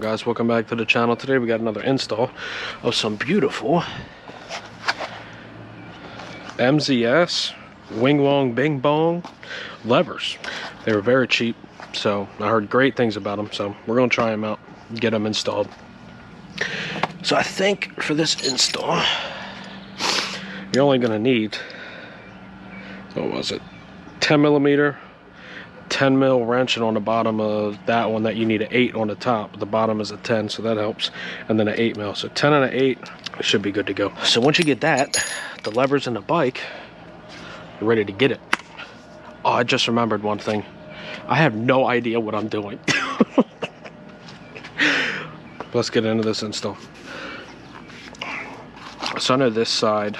guys? Welcome back to the channel. Today we got another install of some beautiful MZS Wing Wong Bing Bong levers. They were very cheap, so I heard great things about them, so we're gonna try them out, get them installed. So I think for this install you're only gonna need, what was it, 10mm 10mm wrench, and on the bottom of that one that you need an 8 on the top. The bottom is a 10, so that helps, and then an 8mm. So 10 and an 8 should be good to go. So once you get that, the levers in the bike, you're ready to get it. Oh, I just remembered one thing. I have no idea what I'm doing. Let's get into this install. So I know this side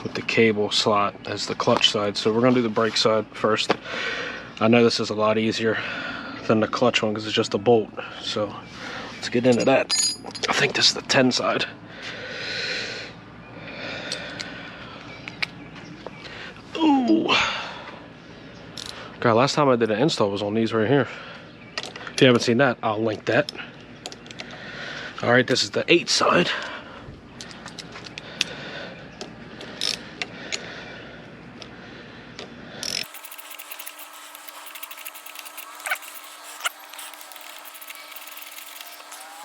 with the cable slot as the clutch side, so we're gonna do the brake side first. I know this is a lot easier than the clutch one because it's just a bolt, so let's get into that. I think this is the 10 side. Ooh, God, last time I did an install was on these right here. If you haven't seen that, I'll link that. All right, this is the 8 side.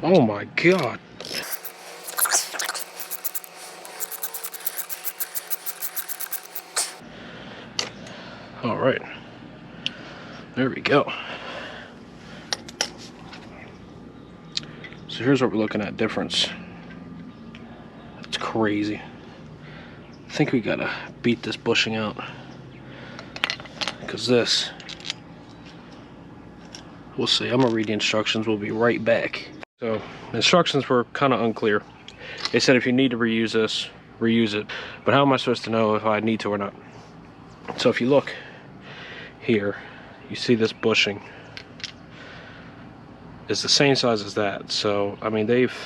Oh my God. All right. There we go. So here's what we're looking at difference. It's crazy. I think we gotta beat this bushing out, because this, we'll see. I'm gonna read the instructions. We'll be right back. So the instructions were kind of unclear. They said if you need to reuse this, reuse it. But how am I supposed to know if I need to or not? So if you look here, you see this bushing is the same size as that. So I mean, they've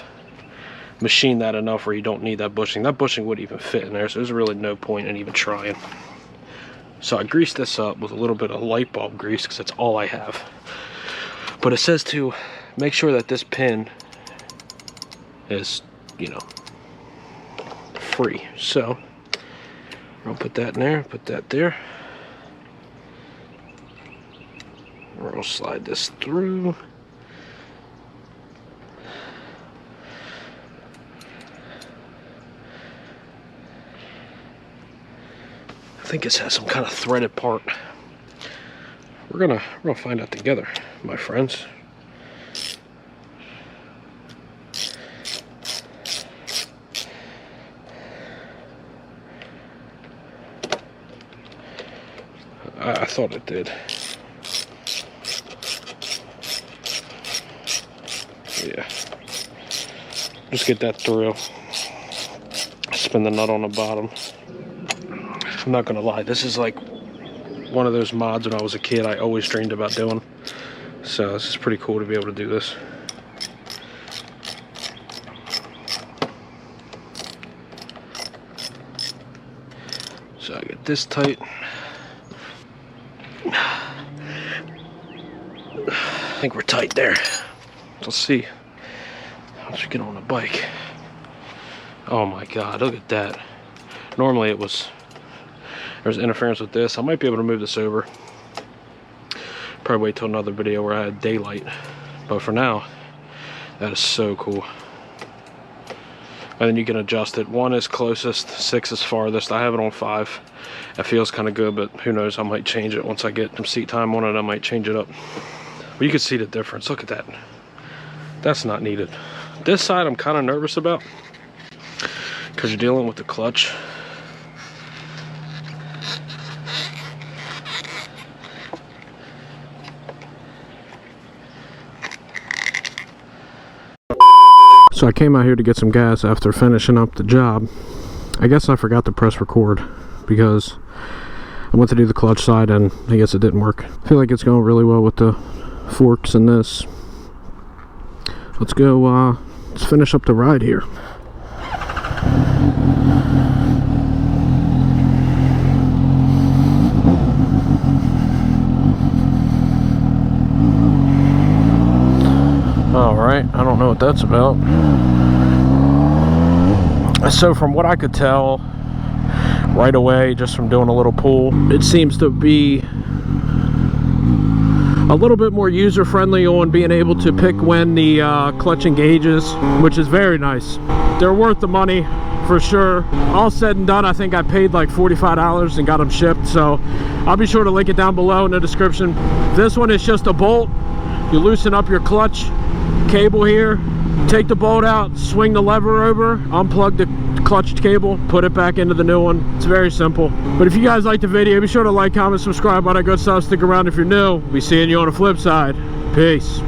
machined that enough where you don't need that bushing. That bushing wouldn't even fit in there, so there's really no point in even trying. So I greased this up with a little bit of light bulb grease because that's all I have. But it says to make sure that this pin is, you know, free. So we'll put that in there, put that there. We'll slide this through. I think this has some kind of threaded part. We're gonna find out together, my friends. I thought it did. Yeah. Just get that through. Spin the nut on the bottom. I'm not gonna lie, this is like one of those mods when I was a kid I always dreamed about doing. So this is pretty cool to be able to do this. So I get this tight. I think we're tight there. Let's see once we get on the bike. Oh my God, look at that. Normally there's interference with this. I might be able to move this over. Probably wait till another video where I had daylight. But for now, that is so cool. And then you can adjust it. 1 is closest, 6 is farthest. I have it on 5. It feels kind of good, but who knows, I might change it once I get some seat time on it. I might change it up. But you can see the difference. Look at that. That's not needed. This side I'm kind of nervous about because you're dealing with the clutch. So I came out here to get some gas after finishing up the job. I guess I forgot to press record because I went to do the clutch side and I guess it didn't work. I feel like it's going really well with the forks in this. Let's go, let's finish up the ride here. I don't know what that's about. So from what I could tell right away, just from doing a little pull, it seems to be a little bit more user-friendly on being able to pick when the clutch engages, which is very nice. They're worth the money for sure. All said and done, I think I paid like $45 and got them shipped, so I'll be sure to link it down below in the description. This one is just a bolt. You loosen up your clutch cable here, take the bolt out, swing the lever over, unplug the clutch cable, put it back into the new one. It's very simple. But if you guys like the video, be sure to like, comment, subscribe, all that good stuff. Stick around if you're new. We'll be seeing you on the flip side. Peace.